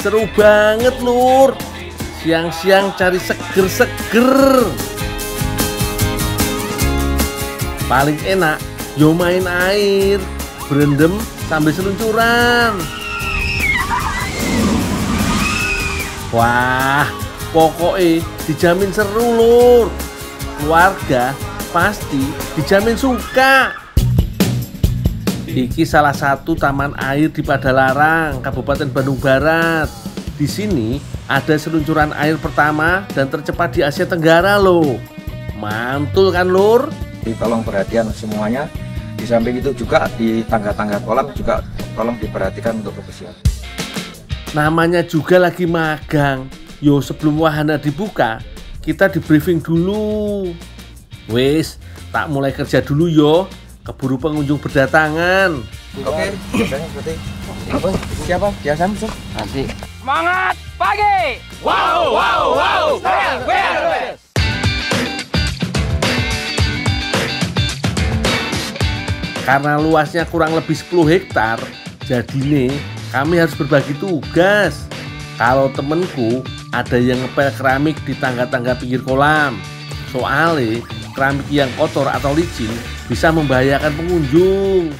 Seru banget lur. Siang-siang cari seger-seger. Paling enak yo main air, berendam sambil seluncuran. Wah, pokoknya dijamin seru lur. Keluarga pasti dijamin suka. Iki salah satu taman air di Padalarang, Kabupaten Bandung Barat. Di sini ada seluncuran air pertama dan tercepat di Asia Tenggara loh. Mantul kan lur? Tolong perhatian semuanya. Di samping itu juga di tangga-tangga kolam juga tolong diperhatikan untuk kebersihan. Namanya juga lagi magang. Yo sebelum wahana dibuka, kita di briefing dulu. Wes, tak mulai kerja dulu yo. Keburu pengunjung berdatangan. Oke, biasanya seperti apa? Siapa? Biasa musuh? Nanti. Semangat pagi. Wow, wow, wow. Well. Karena luasnya kurang lebih 10 hektar, jadi nih kami harus berbagi tugas. Kalau temenku ada yang ngepel keramik di tangga-tangga pinggir kolam. Soalnya keramik yang kotor atau licin bisa membahayakan pengunjung.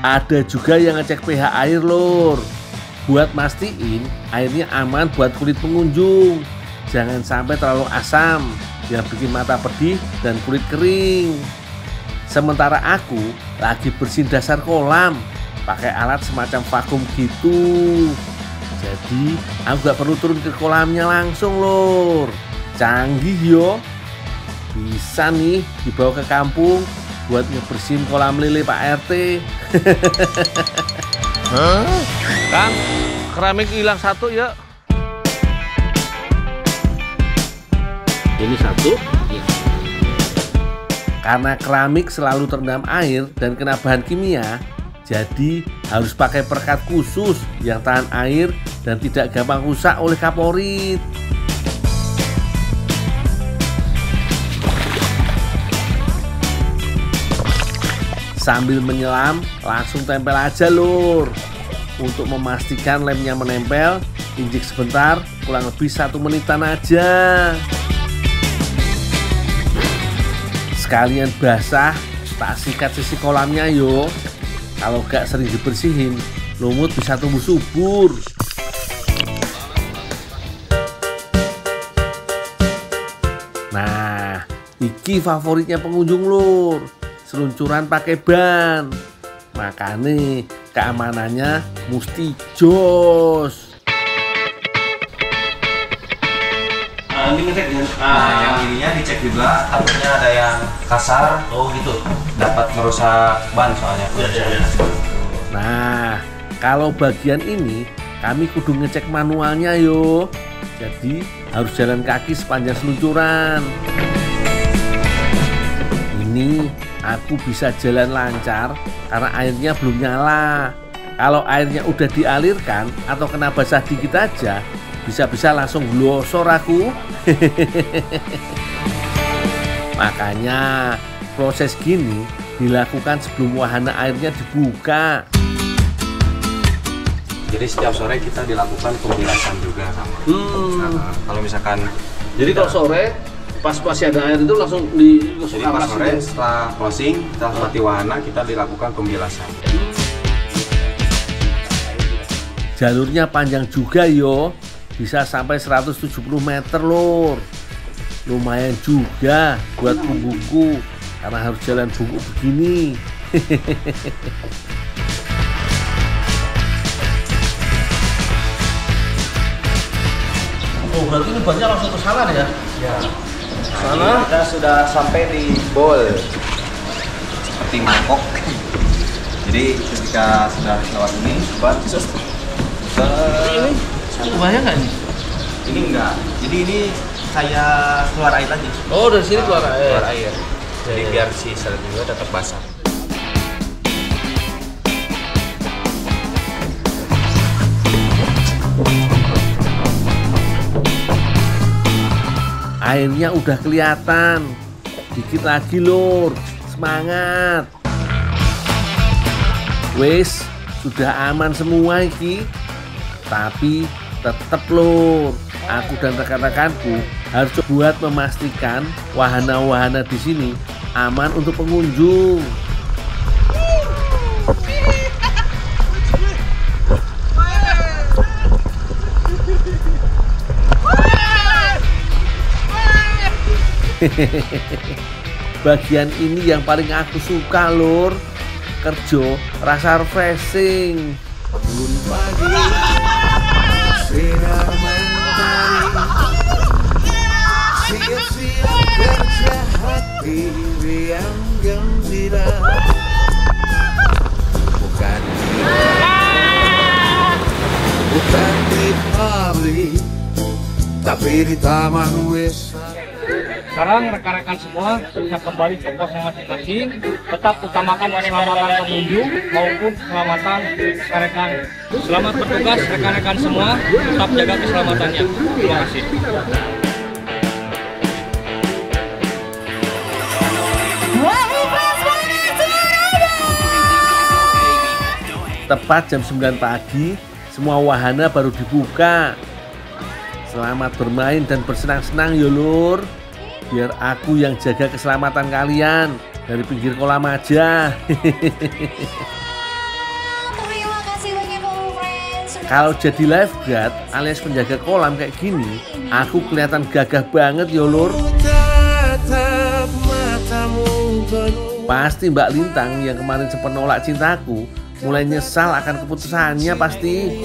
Ada juga yang ngecek pH air lur, buat mastiin airnya aman buat kulit pengunjung. Jangan sampai terlalu asam yang bikin mata pedih dan kulit kering. Sementara aku lagi bersihin dasar kolam pakai alat semacam vakum gitu. Jadi aku gak perlu turun ke kolamnya langsung lur. Canggih yo. Bisa nih dibawa ke kampung buat ngebersihin kolam lele Pak RT. Kang, keramik hilang satu ya. Ini satu. Ya. Karena keramik selalu terendam air dan kena bahan kimia, jadi harus pakai perekat khusus yang tahan air dan tidak gampang rusak oleh kaporit. Sambil menyelam, langsung tempel aja lur. Untuk memastikan lemnya menempel, injek sebentar, kurang lebih 1 menitan aja. Sekalian basah, tak sikat sisi kolamnya yo. Kalau gak sering dibersihin, lumut bisa tumbuh subur. Nah, iki favoritnya pengunjung lur. Seluncuran pakai ban. Makanya keamanannya mesti jos. Ini ngecek yang ininya dicek juga, takutnya ada yang kasar. Oh gitu. Dapat merusak ban soalnya. Nah, kalau bagian ini kami kudu ngecek manualnya yo. Jadi harus jalan kaki sepanjang seluncuran. Ini aku bisa jalan lancar karena airnya belum nyala. Kalau airnya udah dialirkan atau kena basah dikit aja, bisa-bisa langsung glosor aku. Makanya proses gini dilakukan sebelum wahana airnya dibuka. Jadi setiap sore kita dilakukan pembilasan juga sama. Kalau misalkan Jadi kalau sore pas masih ada air itu langsung di jadi pas sore setelah closing, setelah mati wahana kita dilakukan pembilasan. Jalurnya panjang juga yo, bisa sampai 170 meter lur. Lumayan juga buat punggungku karena harus jalan bungkuk begini. Oh berarti ini bannya langsung ke sana ya? Ya. Sana? Kita sudah sampai di bowl seperti mangkok. Jadi ketika sudah lewat ini, ban Ini bahaya nggak ini? ini enggak. Jadi ini saya keluar air tadi. Oh dari sini keluar air. Keluar air. Jadi biar si sel juga tetap basah. Airnya udah kelihatan. Dikit lagi lur. Semangat. Wes, sudah aman semua iki. Tapi tetep lur, aku dan rekan-rekanku harus buat memastikan wahana-wahana di sini aman untuk pengunjung. Bagian ini yang paling aku suka lur. Kerja rasa refreshing. Bangun pagi, sinar mentari, siap-siap kerja hati yang gembira. Bukan di pabrik, tapi di taman wisata. Sekarang rekan-rekan semua bisa kembali ke posnya masing-masing. Tetap utamakan keselamatan pengunjung maupun keselamatan rekan-rekan. Selamat bertugas rekan-rekan semua. Tetap jaga keselamatannya. Terima kasih. Tepat jam 9 pagi, semua wahana baru dibuka. Selamat bermain dan bersenang-senang ya lur. Biar aku yang jaga keselamatan kalian dari pinggir kolam aja. Terima kasih banyak friends. Kalau jadi lifeguard alias penjaga kolam kayak gini, aku kelihatan gagah banget ya lur. Tatap matamu penuh. Pasti Mbak Lintang yang kemarin sempat nolak cintaku mulai nyesal akan keputusannya pasti.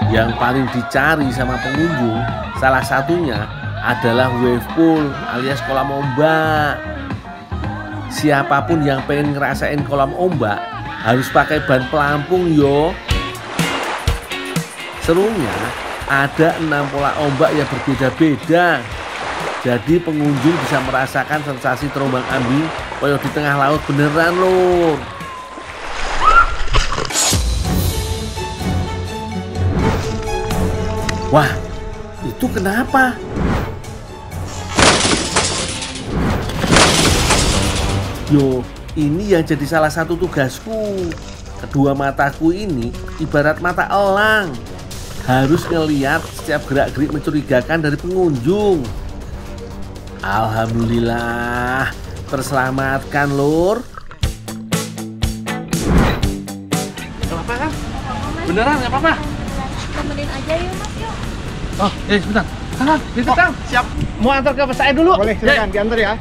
Yang paling dicari sama pengunjung salah satunya adalah wave pool alias kolam ombak. Siapapun yang pengen ngerasain kolam ombak harus pakai ban pelampung yo. Serunya ada 6 pola ombak yang berbeda-beda. Jadi pengunjung bisa merasakan sensasi terombang ambing koyo di tengah laut beneran lur. Wah, itu kenapa? Yo, ini yang jadi salah satu tugasku. Kedua mataku ini ibarat mata elang. Harus ngeliat setiap gerak-gerik mencurigakan dari pengunjung. Alhamdulillah, terselamatkan lur. Gak apa-apa kan? Beneran gak apa-apa? Temenin aja yuk mas yuk. Oh, sebentar. Kang, itu Kang. Siap. Mau antar ke saya dulu. Boleh, silakan diantar ya.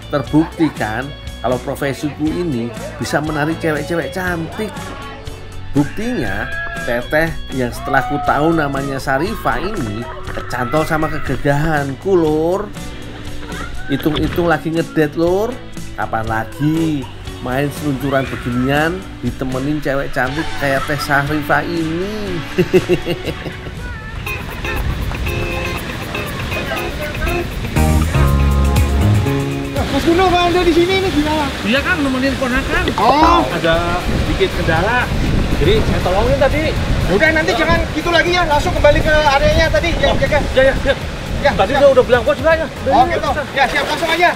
Terbukti kan kalau profesiku ini bisa menarik cewek-cewek cantik. Buktinya teteh yang setelah ku tahu namanya Sarifah ini kecantol sama kegagahanku lur. Hitung-hitung lagi ngedate lur. Kapan lagi main seluncuran beginian ditemenin cewek cantik kayak Teh Sarifah ini. Mas Guno, Bang, Anda di sini nih gimana? Iya Kang, nemenin ponakan. Oh, Ada sedikit kendala. Jadi saya tolongin tadi. udah nanti jangan gitu lagi ya, langsung kembali ke areanya tadi yang jaga. Ya. Ya, Tadi siap. udah bilang kok sebenarnya. Oh gitu. Ya siap, langsung aja.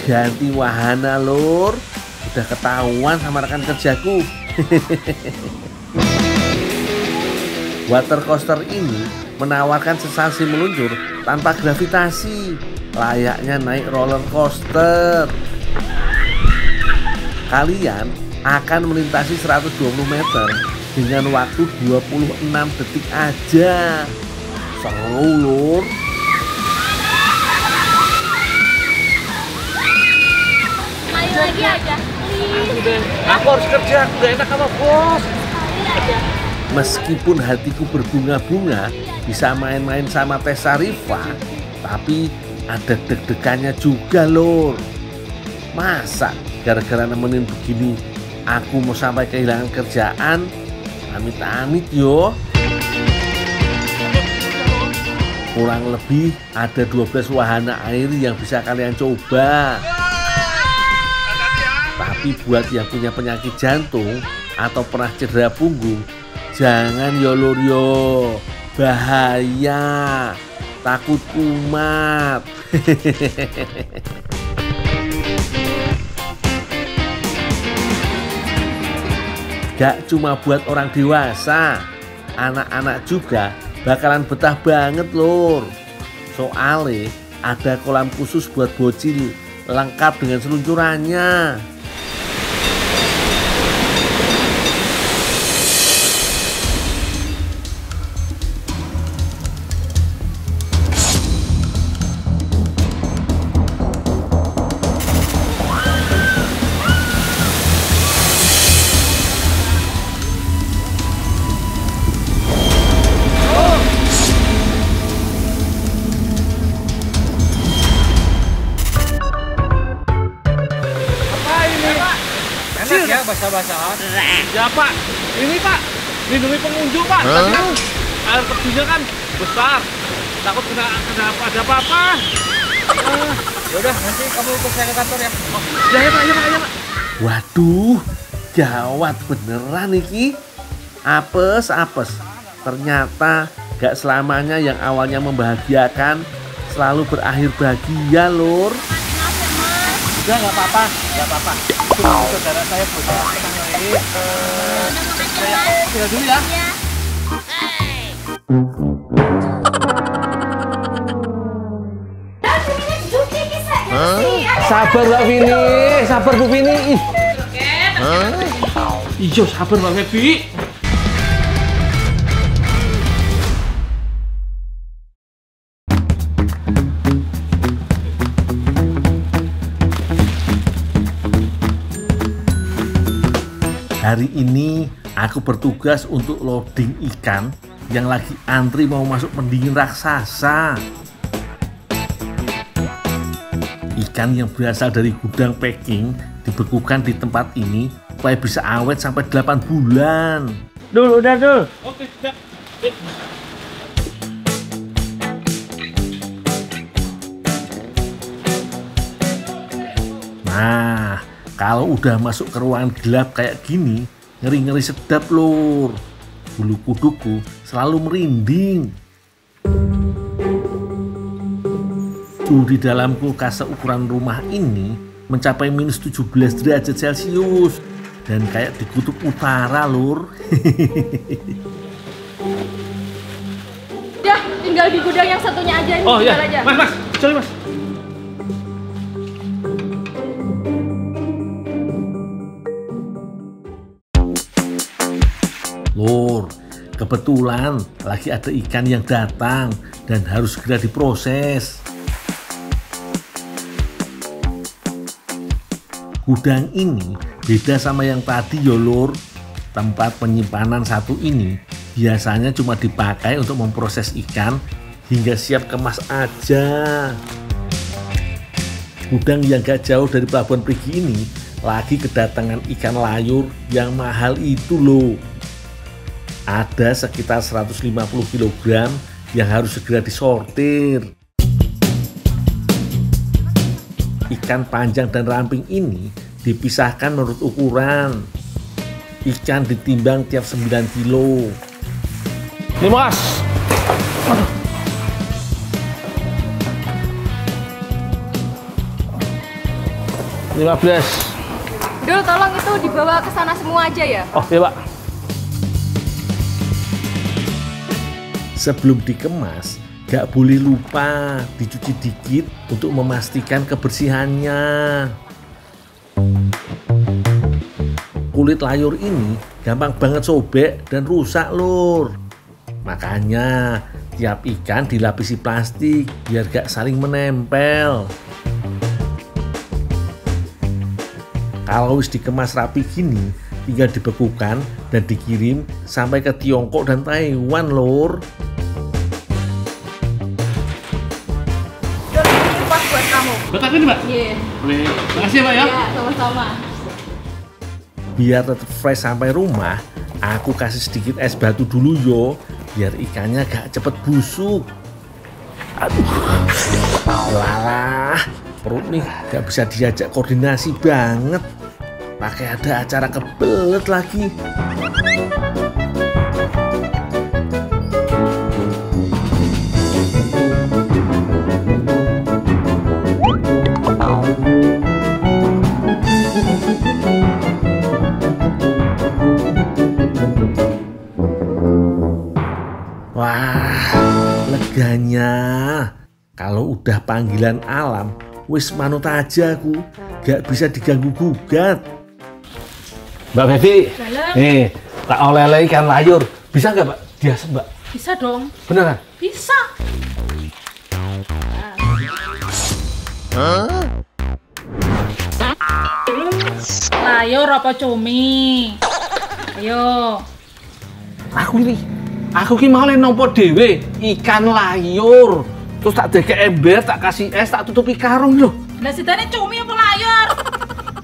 Ganti wahana lur. Udah ketahuan sama rekan kerjaku. Water coaster ini menawarkan sensasi meluncur tanpa gravitasi, layaknya naik roller coaster. Kalian akan melintasi 120 meter dengan waktu 26 detik aja. Seru lur. Ayo lagi aja. Please. Aku harus kerja, udah enak sama bos. Sekali aja. Meskipun hatiku berbunga-bunga bisa main-main sama Teh Sarifah, tapi ada deg-degannya juga lor. Masa gara-gara nemenin begini aku mau sampai kehilangan kerjaan? Amit-amit yo. Kurang lebih ada 12 wahana air yang bisa kalian coba. Tapi buat yang punya penyakit jantung atau pernah cedera punggung, jangan yo lur yo, bahaya, takut kumat. Gak cuma buat orang dewasa, anak-anak juga bakalan betah banget lur. Soalnya ada kolam khusus buat bocil, lengkap dengan seluncurannya. Enak ya basah-basahan. Ya Pak, ini Pak, lindungi pengunjung Pak. Tapi kan air terjunnya kan besar, takut ada apa-apa. Yaudah, nanti kamu ikut saya ke kantor ya. Oh, ya Pak, ya Pak. Waduh, gawat beneran iki. Apes. Ternyata gak selamanya yang awalnya membahagiakan selalu berakhir bahagia lur. Udah nggak apa-apa. Saudara saya punya tenang lagi. Saya tinggal dulu ya. Sabar Mbak Vini, sabar Bu Vini. Iya sabar Mbak Febi. Hari ini aku bertugas untuk loading ikan yang lagi antri mau masuk pendingin raksasa. Ikan yang berasal dari gudang packing dibekukan di tempat ini supaya bisa awet sampai 8 bulan. Dul, udah Dul. Oke, siap. Nah, kalau udah masuk ke ruangan gelap kayak gini, ngeri-ngeri sedap lur. Bulu kuduku selalu merinding. Suhu di dalam kulkas seukuran rumah ini mencapai minus 17 derajat Celcius dan kayak di kutub utara lur. Ya, tinggal di gudang yang satunya aja ini. Oh iya, aja. Mas, sorry Mas. Lur, kebetulan lagi ada ikan yang datang dan harus segera diproses. Gudang ini beda sama yang tadi ya lur. Tempat penyimpanan satu ini biasanya cuma dipakai untuk memproses ikan hingga siap kemas aja. Gudang yang gak jauh dari Pelabuhan Perigi ini lagi kedatangan ikan layur yang mahal itu loh. Ada sekitar 150 kg yang harus segera disortir. Ikan panjang dan ramping ini dipisahkan menurut ukuran. Ikan ditimbang tiap 9 kilo. Nih Mas. Aduh. $15. Dul, tolong itu dibawa ke sana semua aja ya. Oh iya Pak. Sebelum dikemas, gak boleh lupa dicuci dikit untuk memastikan kebersihannya. Kulit layur ini gampang banget sobek dan rusak lur. Makanya tiap ikan dilapisi plastik biar gak saling menempel. Kalau wis dikemas rapi gini, tinggal dibekukan dan dikirim sampai ke Tiongkok dan Taiwan lur. Ini pas buat kamu. Buat aku nih Mbak? Iya. Boleh. Makasih Mbak ya. Iya, sama-sama. Biar tetap fresh sampai rumah, aku kasih sedikit es batu dulu yo, biar ikannya gak cepet busuk. Aduh, walah, perut nih gak bisa diajak koordinasi banget. pakai ada acara kebelet lagi. Wah, leganya. Kalau udah panggilan alam, wis manut aja aku, gak bisa diganggu gugat. Mbak Bevi, nih tak oleh-oleh ikan layur. Bisa nggak Mbak? Biasa Mbak? Bisa dong. Beneran? Bisa. Layur apa cumi? Ayo. Aku ki mau nompo dhewe ikan layur. Terus tak deke ember, tak kasih es, tak tutupi karung loh. Lah sidane cumi apa layur?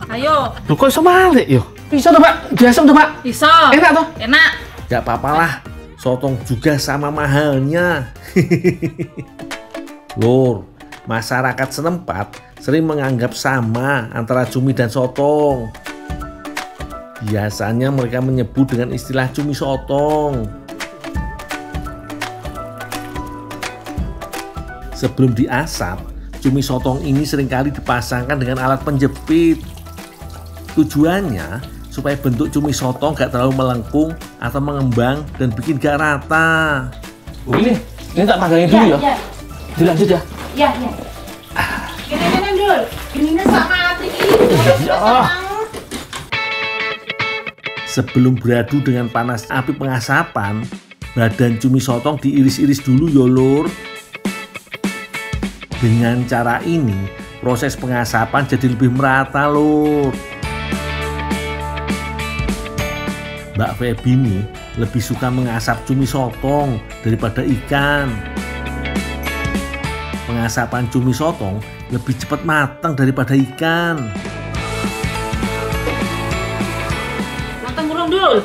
Ayo. Loh kok iso malik yo? Bisa toh Pak? Biasa toh Pak? Bisa. Enak toh? Enak. Gak apa-apalah, sotong juga sama mahalnya. Lur, masyarakat setempat sering menganggap sama antara cumi dan sotong. Biasanya mereka menyebut dengan istilah cumi sotong. Sebelum diasap, cumi sotong ini seringkali dipasangkan dengan alat penjepit. Tujuannya supaya bentuk cumi sotong gak terlalu melengkung atau mengembang dan bikin gak rata. Ini tak panggang dulu ya? Dilanjut ya? Iya. Gini dulu. Gini sama hati ini. Sebelum beradu dengan panas api pengasapan, badan cumi sotong diiris-iris dulu ya lur. Dengan cara ini, proses pengasapan jadi lebih merata lur. Mbak Feby nih lebih suka mengasap cumi sotong daripada ikan. Pengasapan cumi sotong lebih cepat matang daripada ikan. Matang kurang dulu.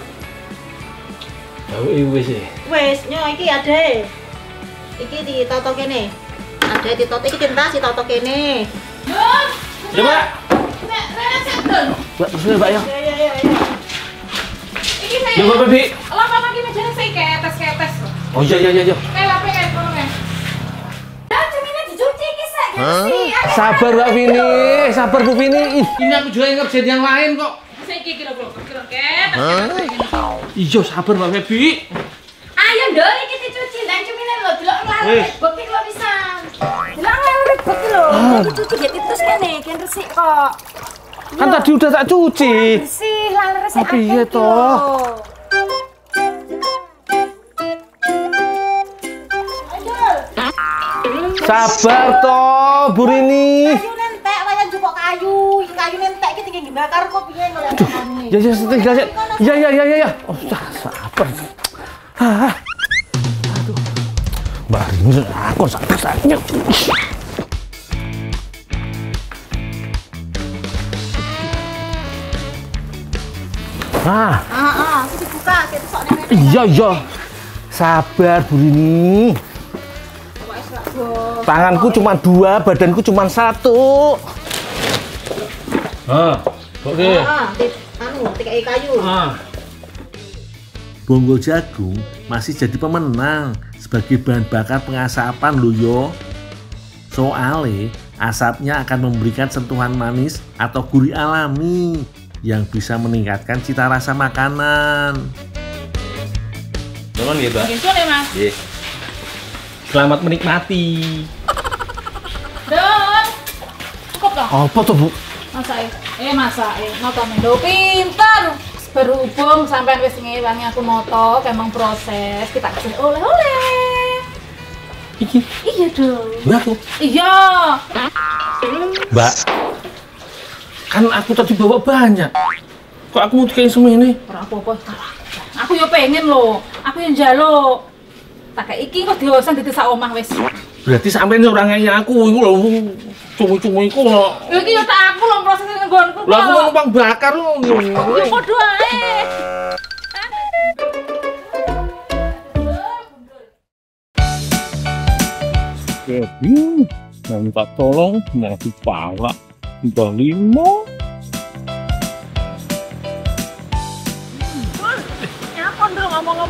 Wes, nyo iki ada. Iki ditoto kene. Ada ditoto iki tintas ditoto kene. Ya, Mbak. Nek rene sedeng. Mbak, terus Mbak ya. Ya. Iki saya. Ya, Mbak Feby. Lapa lagi mejane sik ketes. Oh iya. Lape kono kan. Lah cumine dicuci iki sik bersih. Sabar Mbak Vini, sabar Bu Vini. Ini aku juga ngerjain yang lain kok. Saiki kira Iya, sabar Mbak Feby. Ayo ndol iki dicuci dan cumine lho delok laler beki lho pisan. Delok laler beki lho. Dicuci ya terus kene, kan resik kok. Kan tadi udah tak cuci. Bersih laler sik Tapi iya toh. Sabar toh, Bu Rini. Kayu nentek wayang jupuk kayu. Kayu nentek iki tinggi dibakar kok piye kok ya. Ya, tinggal aja. Ya. Oh, sabar. Aduh. Mbak Rini, aku sakit-sakitnya. Itu dibuka, itu sok nenek. Iya. Sabar Bu Rini. Tanganku cuma 2, badanku cuma 1. Oke. Tikai kayu. Bonggol jagung masih jadi pemenang sebagai bahan bakar pengasapan loh yo. Soalnya asapnya akan memberikan sentuhan manis atau gurih alami yang bisa meningkatkan cita rasa makanan. Tolong ya, Mbak. Gitu nih, Mas. Iya. Selamat menikmati. Don. Cukup toh? Apa tuh Bu? Masak. Noto mendo pinter. Berhubung sampai wis ngewangi aku noto, emang proses kita kasih oleh-oleh. Iki? Iya dong. Mbak. Iya. Mbak. Kan aku tadi bawa banyak. Kok aku mau dikain semua ini? Ora apa-apa. Aku yo pengen loh. Aku yang njaluk. Tak kayak iki kok diosan di desa omah wis. Berarti sampean ora ngeyek aku iku lho. Cumi-cumi iku lho. Lho iki yo tak aku lho proses nggonku. Lah aku numpang bakar lho. Yo padha ae. Jadi, minta tolong mau dipala, Mbak Limo.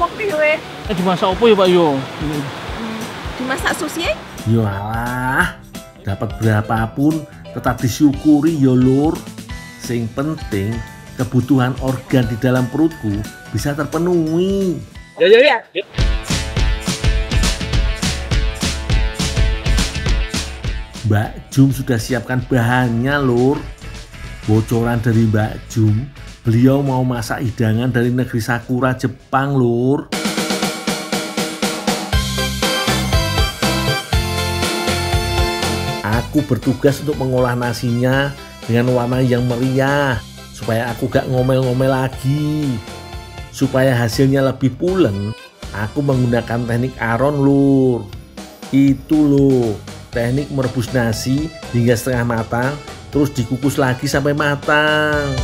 ngomong dhewe. Dimasak apa ya Pak yo? Dimasak sushi? Yo alah, dapat berapapun tetap disyukuri yo lur. Sing penting kebutuhan organ di dalam perutku bisa terpenuhi. Ya. Mbak Jum sudah siapkan bahannya lur. Bocoran dari Mbak Jum, beliau mau masak hidangan dari negeri Sakura Jepang lur. Aku bertugas untuk mengolah nasinya dengan warna yang meriah supaya aku gak ngomel-ngomel lagi. Supaya hasilnya lebih pulen, aku menggunakan teknik aron lur. Itu loh, teknik merebus nasi hingga setengah matang terus dikukus lagi sampai matang.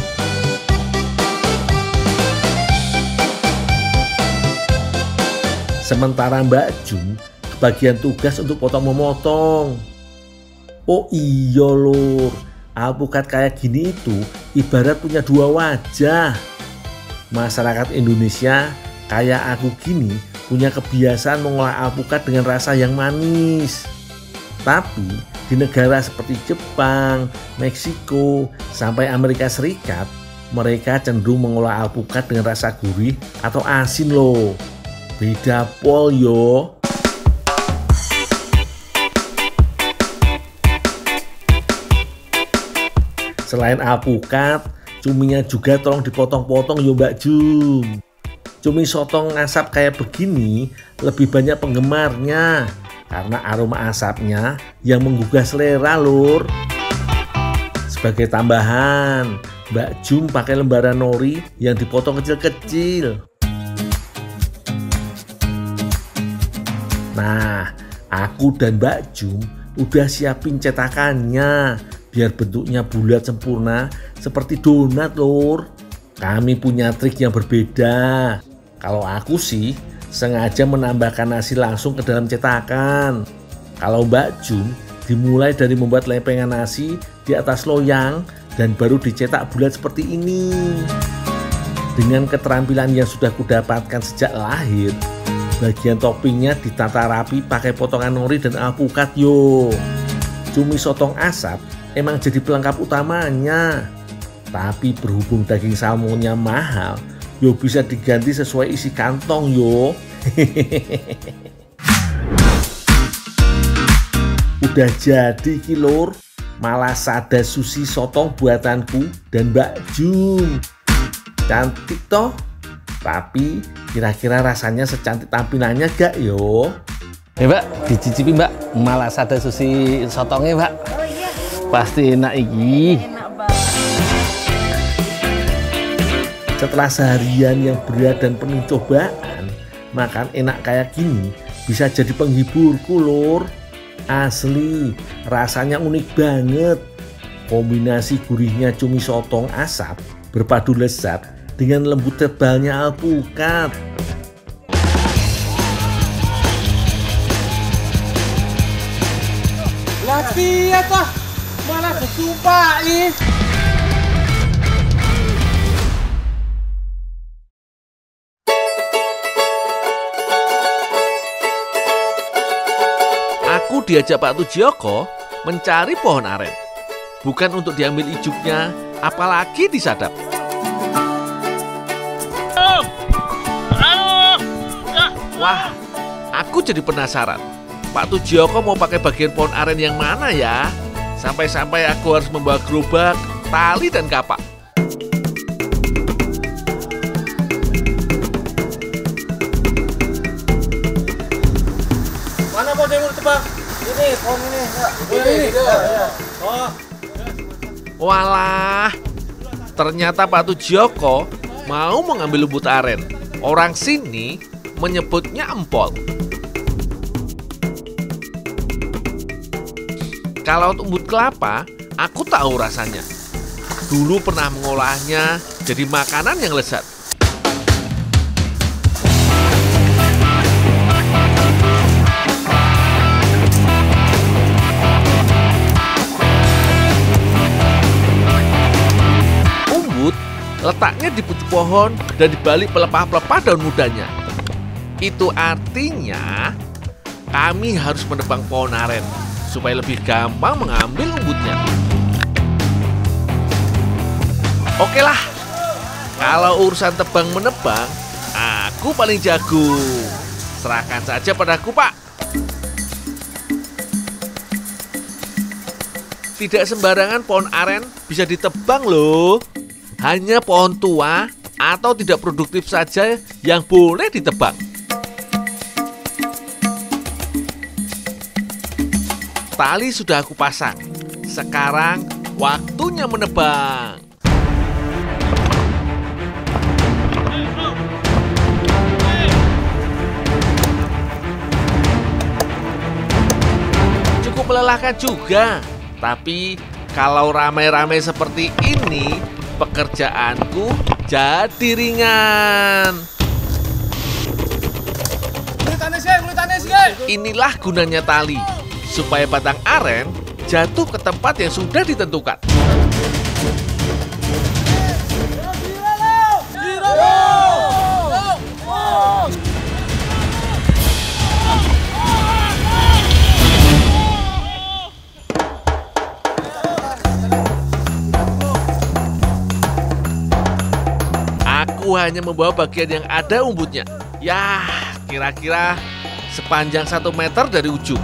Sementara Mbak Jum kebagian tugas untuk potong-memotong. Oh iya lur, alpukat kayak gini itu ibarat punya dua wajah. Masyarakat Indonesia kayak aku gini punya kebiasaan mengolah alpukat dengan rasa yang manis. Tapi di negara seperti Jepang, Meksiko, sampai Amerika Serikat, mereka cenderung mengolah alpukat dengan rasa gurih atau asin loh. Beda pol yo. Selain alpukat, cuminya juga tolong dipotong-potong yo Mbak Jum. Cumi sotong asap kayak begini lebih banyak penggemarnya karena aroma asapnya yang menggugah selera lur. Sebagai tambahan, Mbak Jum pakai lembaran nori yang dipotong kecil-kecil. Nah, aku dan Mbak Jum udah siapin cetakannya biar bentuknya bulat sempurna seperti donat lur. Kami punya trik yang berbeda. Kalau aku sih sengaja menambahkan nasi langsung ke dalam cetakan. Kalau Mbak Jum dimulai dari membuat lempengan nasi di atas loyang dan baru dicetak bulat seperti ini. Dengan keterampilan yang sudah kudapatkan sejak lahir, bagian toppingnya ditata rapi pakai potongan nori dan alpukat yo. Cumi sotong asap emang jadi pelengkap utamanya. Tapi berhubung daging salmonnya mahal, yo bisa diganti sesuai isi kantong yo. Udah jadi kilur malasada sushi sotong buatanku dan Mbak Jum. Cantik toh? Tapi kira-kira rasanya secantik tampilannya gak yo? Mbak, dicicipi Mbak malasada sushi sotongnya Mbak. Oh iya. Pasti enak iki. Enak banget. Setelah seharian yang berat dan penuh cobaan, makan enak kayak gini bisa jadi penghiburku lur. Asli, rasanya unik banget. Kombinasi gurihnya cumi sotong asap berpadu lezat dengan lembut tebalnya alpukat. Lah piye toh? Malah ditumpaki. Aku diajak Pak Tujioko mencari pohon aren. Bukan untuk diambil ijuknya, apalagi disadap. Wah, aku jadi penasaran. Pak Tujioko mau pakai bagian pohon aren yang mana ya? Sampai-sampai aku harus membawa gerobak, tali, dan kapak. Mana pohon yang menurut Bang? Ini pohon ini. Ini. Oh. Walah, ternyata Pak Tujioko mau mengambil umbut aren. Orang sini menyebutnya empol. Kalau umbut kelapa, aku tahu rasanya. Dulu pernah mengolahnya jadi makanan yang lezat. Umbut letaknya di pucuk pohon dan di balik pelepah-pelepah daun mudanya. Itu artinya kami harus menebang pohon aren supaya lebih gampang mengambil umbutnya. Oke lah, kalau urusan tebang menebang, aku paling jago. Serahkan saja padaku, Pak. Tidak sembarangan pohon aren bisa ditebang loh. Hanya pohon tua atau tidak produktif saja yang boleh ditebang. Tali sudah aku pasang. Sekarang waktunya menebang. Cukup melelahkan juga. Tapi kalau ramai-ramai seperti ini, pekerjaanku jadi ringan. Inilah gunanya tali, supaya batang aren jatuh ke tempat yang sudah ditentukan. Aku hanya membawa bagian yang ada umbutnya. Ya, kira-kira sepanjang 1 meter dari ujung.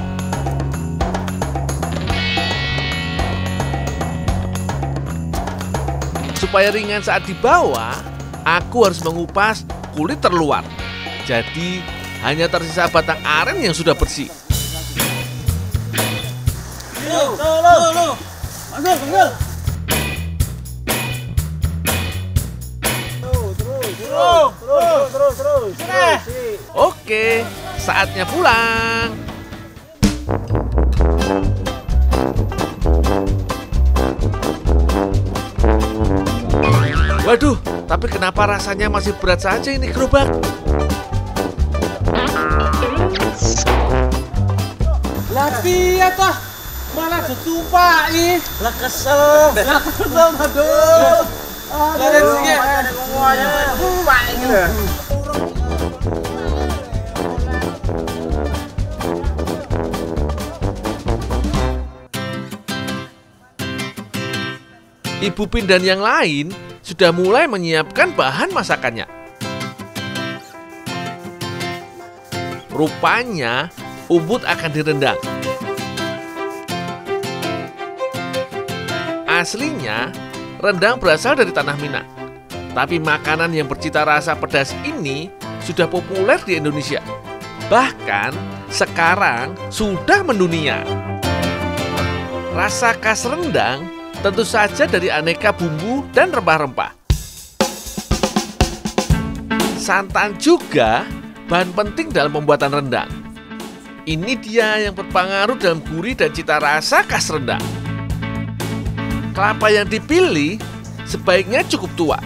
Supaya ringan saat dibawa, aku harus mengupas kulit terluar. Jadi, hanya tersisa batang aren yang sudah bersih. Oke, saatnya pulang. Waduh, tapi kenapa rasanya masih berat saja ini gerobak? Lah piye toh? Malah ditumpai. Lah kesel. Lah kesel aduh. Leren sing ngomongnya. Tumpai iki lho. Ibu Pin dan yang lain sudah mulai menyiapkan bahan masakannya. Rupanya umbut akan direndang. Aslinya rendang berasal dari tanah Minang. Tapi makanan yang bercita rasa pedas ini sudah populer di Indonesia. Bahkan sekarang sudah mendunia. Rasa khas rendang tentu saja dari aneka bumbu dan rempah-rempah. Santan juga bahan penting dalam pembuatan rendang. Ini dia yang berpengaruh dalam gurih dan cita rasa khas rendang. Kelapa yang dipilih sebaiknya cukup tua.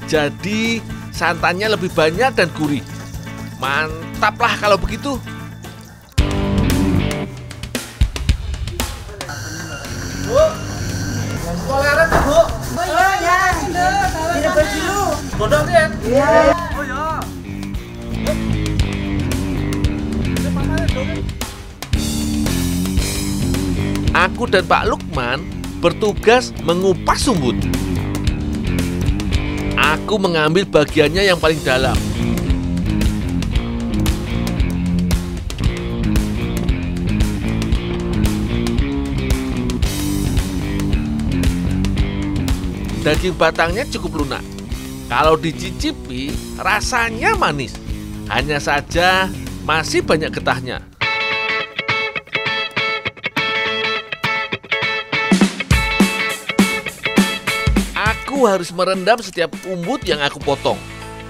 Jadi santannya lebih banyak dan gurih. Mantaplah kalau begitu. Toleran tuh, Bu. Oh iya, tidak bersilu. Godong dia. Iya. Oh iya. Aku dan Pak Lukman bertugas mengupas umbut. Aku mengambil bagiannya yang paling dalam. Daging batangnya cukup lunak. Kalau dicicipi, rasanya manis. Hanya saja masih banyak getahnya. Aku harus merendam setiap umbut yang aku potong.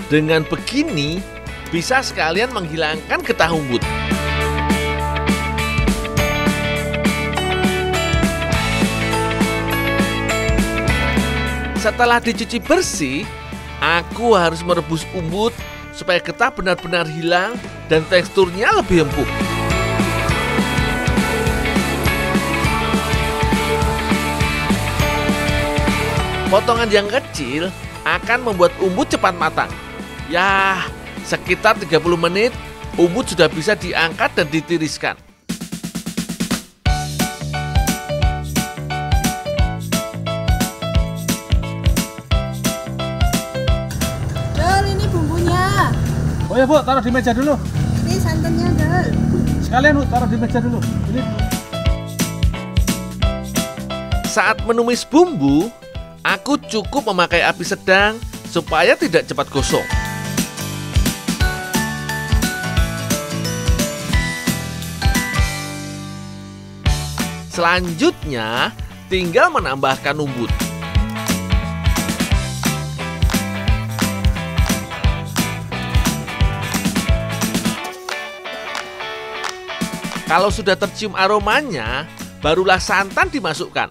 Dengan begini, bisa sekalian menghilangkan getah umbut. Setelah dicuci bersih, aku harus merebus umbut supaya getah benar-benar hilang dan teksturnya lebih empuk. Potongan yang kecil akan membuat umbut cepat matang. Ya, Sekitar 30 menit, umbut sudah bisa diangkat dan ditiriskan. Dol, ini bumbunya. Oh ya Bu, taruh di meja dulu. Ini santannya, Dol. Sekalian Bu, taruh di meja dulu. Ini. Saat menumis bumbu, aku cukup memakai api sedang supaya tidak cepat gosong. Selanjutnya, tinggal menambahkan umbut. Kalau sudah tercium aromanya, barulah santan dimasukkan.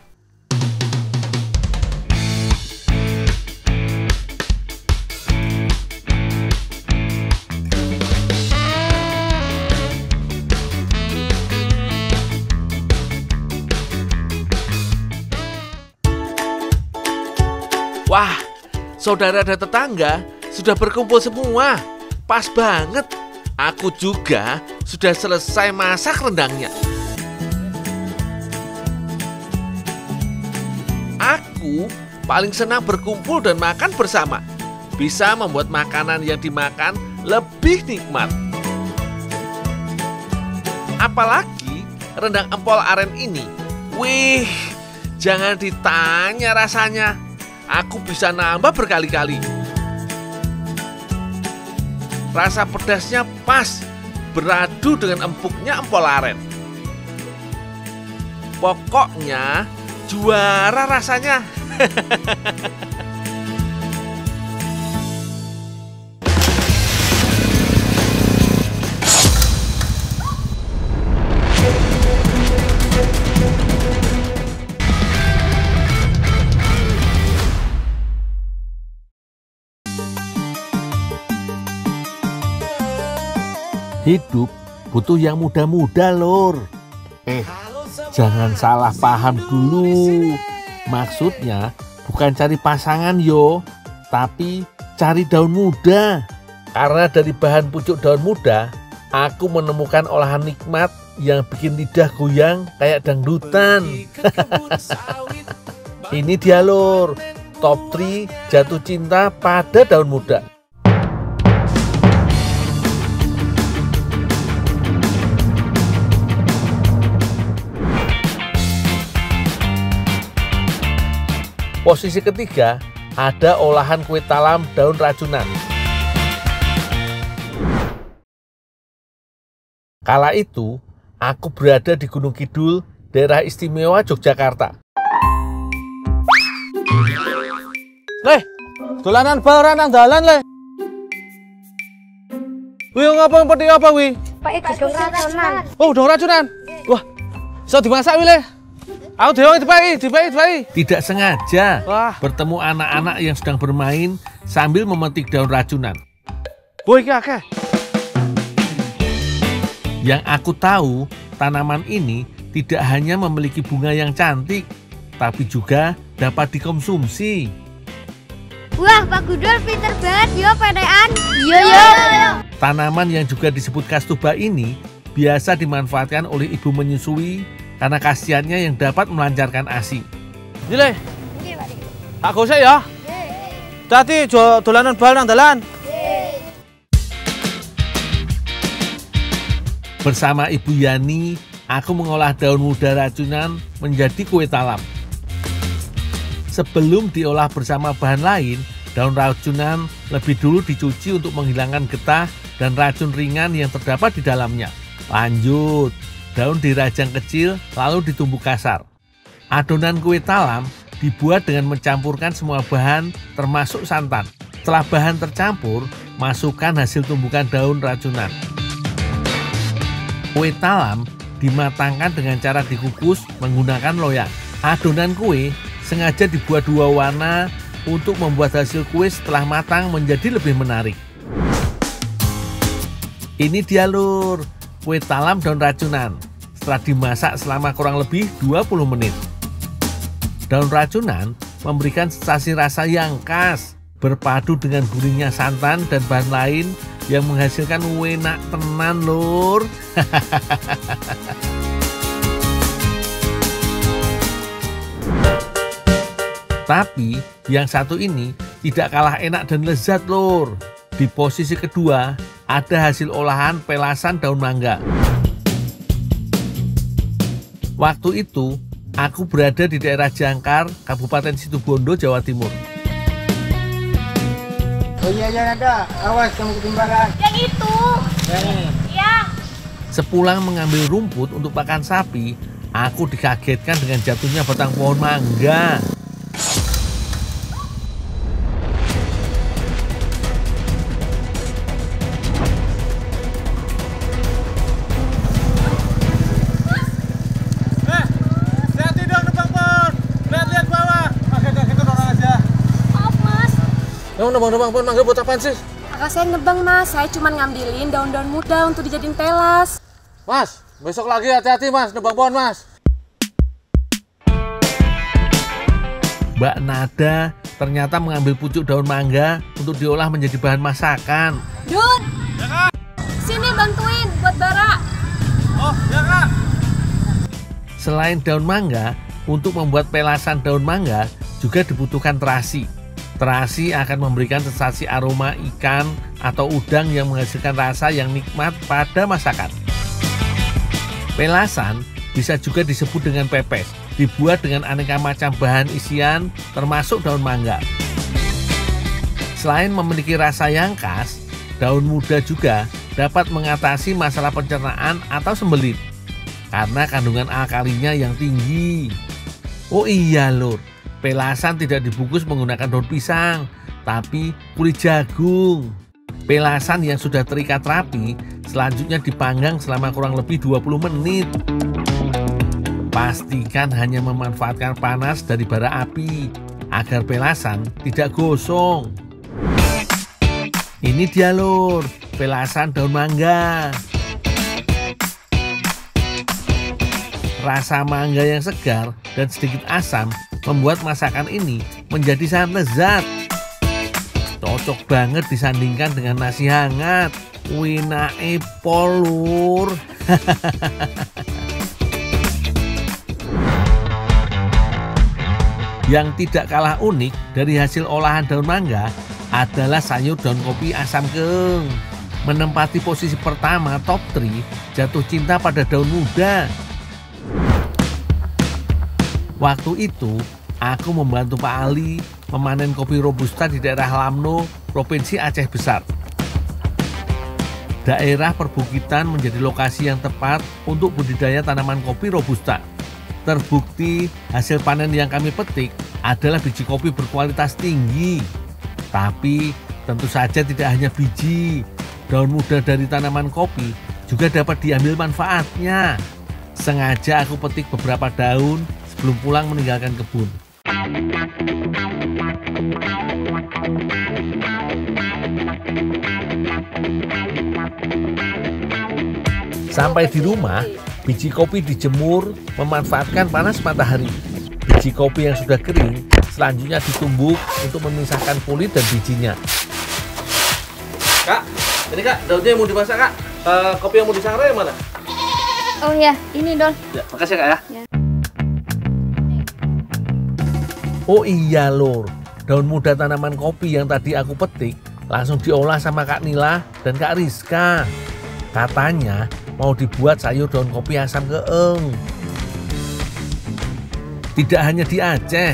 Wah, saudara dan tetangga sudah berkumpul semua. Pas banget. Aku juga sudah selesai masak rendangnya. Aku paling senang berkumpul dan makan bersama. Bisa membuat makanan yang dimakan lebih nikmat. Apalagi rendang empol aren ini. Wih, jangan ditanya rasanya. Aku bisa nambah berkali-kali. Rasa pedasnya pas, beradu dengan empuknya empol aren. Pokoknya juara rasanya. Hidup butuh yang muda-muda, Lur. Jangan salah paham dulu. Maksudnya bukan cari pasangan yo, tapi cari daun muda. Karena dari bahan pucuk daun muda, aku menemukan olahan nikmat yang bikin lidah goyang kayak dangdutan. Ini dia, Lur, top 3 jatuh cinta pada daun muda. Posisi ketiga, ada olahan kue talam daun racunan. Kala itu, aku berada di Gunung Kidul, daerah istimewa Yogyakarta. Leh, dolanan bal nang dalan, Leh. Wih, ngapa peti apa, wih? Pakai gedung racunan. Oh, gedung racunan. Wah, iso dimasak, wih, Leh. Aku dewe dipai. Tidak sengaja bertemu anak-anak yang sedang bermain sambil memetik daun racunan. Boy, iki akeh. Yang aku tahu, tanaman ini tidak hanya memiliki bunga yang cantik, tapi juga dapat dikonsumsi. Wah, Pak Gudul pinter banget, yo pedean. Yo. Tanaman yang juga disebut kastuba ini biasa dimanfaatkan oleh ibu menyusui karena khasiatnya yang dapat melancarkan ASI. Jile. Aku sih ya. Tadi dolanan bal nang dalan. Bersama Ibu Yani, aku mengolah daun muda racunan menjadi kue talam. Sebelum diolah bersama bahan lain, daun racunan lebih dulu dicuci untuk menghilangkan getah dan racun ringan yang terdapat di dalamnya. Lanjut, daun dirajang kecil lalu ditumbuk kasar. Adonan kue talam dibuat dengan mencampurkan semua bahan termasuk santan. Setelah bahan tercampur, masukkan hasil tumbukan daun racunan. Kue talam dimatangkan dengan cara dikukus menggunakan loyang. Adonan kue sengaja dibuat dua warna untuk membuat hasil kue setelah matang menjadi lebih menarik. Ini dia, Lur, kue talam daun racunan setelah dimasak selama kurang lebih 20 menit. Daun racunan memberikan sensasi rasa yang khas, berpadu dengan gurihnya santan dan bahan lain yang menghasilkan enak tenan lur. Tapi yang satu ini tidak kalah enak dan lezat lur. Di posisi kedua ada hasil olahan pelasan daun mangga. Waktu itu aku berada di daerah Jangkar, Kabupaten Situbondo, Jawa Timur. Oh iya ada, awas kamu ketimbangan. Yang itu. Iya. Sepulang mengambil rumput untuk pakan sapi, aku dikagetkan dengan jatuhnya batang pohon mangga. Nebang pohon mangga buat apaan sih? Kakak saya nebang mas, saya cuma ngambilin daun-daun muda untuk dijadiin pelas. Mas, besok lagi hati-hati mas, nebang pohon mas. Mbak Nada ternyata mengambil pucuk daun mangga untuk diolah menjadi bahan masakan. Dun, ya, Kak. Sini bantuin buat Bara. Oh ya Kak. Selain daun mangga, untuk membuat pelasan daun mangga juga dibutuhkan terasi. Terasi akan memberikan sensasi aroma ikan atau udang yang menghasilkan rasa yang nikmat pada masakan. Pelasan bisa juga disebut dengan pepes, dibuat dengan aneka macam bahan isian termasuk daun mangga. Selain memiliki rasa yang khas, daun muda juga dapat mengatasi masalah pencernaan atau sembelit karena kandungan alkalinya yang tinggi. Oh iya lur, pelasan tidak dibungkus menggunakan daun pisang, tapi kulit jagung. Pelasan yang sudah terikat rapi selanjutnya dipanggang selama kurang lebih 20 menit. Pastikan hanya memanfaatkan panas dari bara api agar pelasan tidak gosong. Ini dia lur, pelasan daun mangga. Rasa mangga yang segar dan sedikit asam membuat masakan ini menjadi sangat lezat. Cocok banget disandingkan dengan nasi hangat. Winake pol lur. Yang tidak kalah unik dari hasil olahan daun mangga adalah sayur daun kopi asam keung. Menempati posisi pertama top 3 jatuh cinta pada daun muda. Waktu itu, aku membantu Pak Ali memanen kopi Robusta di daerah Lamno, Provinsi Aceh Besar. Daerah perbukitan menjadi lokasi yang tepat untuk budidaya tanaman kopi Robusta. Terbukti hasil panen yang kami petik adalah biji kopi berkualitas tinggi. Tapi tentu saja tidak hanya biji, daun muda dari tanaman kopi juga dapat diambil manfaatnya. Sengaja aku petik beberapa daun sebelum pulang meninggalkan kebun. Sampai di rumah, biji kopi dijemur memanfaatkan panas matahari. Biji kopi yang sudah kering selanjutnya ditumbuk untuk memisahkan kulit dan bijinya. Kak, ini kak, daunnya yang mau dimasak kak. Kopi yang mau disangrai yang mana? Oh ya, ini Dol. Ya, makasih kak ya. Oh iya lur, daun muda tanaman kopi yang tadi aku petik langsung diolah sama Kak Nila dan Kak Rizka. Katanya mau dibuat sayur daun kopi asam keung. Tidak hanya di Aceh,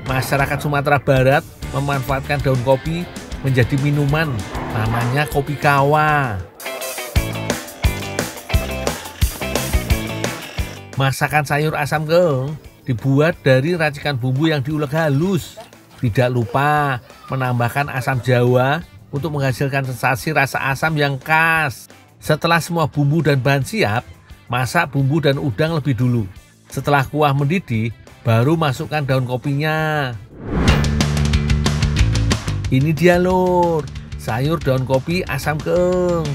masyarakat Sumatera Barat memanfaatkan daun kopi menjadi minuman, namanya kopi kawa. Masakan sayur asam keung dibuat dari racikan bumbu yang diulek halus. Tidak lupa menambahkan asam jawa untuk menghasilkan sensasi rasa asam yang khas. Setelah semua bumbu dan bahan siap, masak bumbu dan udang lebih dulu. Setelah kuah mendidih, baru masukkan daun kopinya. Ini dia lur, sayur daun kopi asam keung.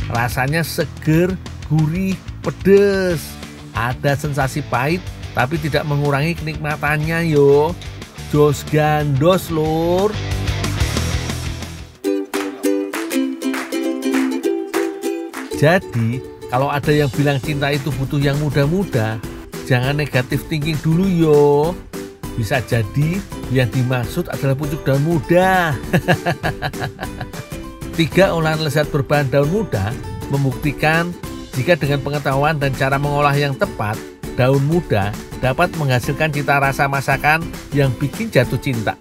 Rasanya seger, gurih, pedes. Ada sensasi pahit tapi tidak mengurangi kenikmatannya yo. jos gandos lur. Jadi kalau ada yang bilang cinta itu butuh yang muda-muda, jangan negatif thinking dulu yo. Bisa jadi yang dimaksud adalah pucuk daun muda. 3 olahan lezat berbahan daun muda membuktikan jika dengan pengetahuan dan cara mengolah yang tepat, daun muda dapat menghasilkan cita rasa masakan yang bikin jatuh cinta.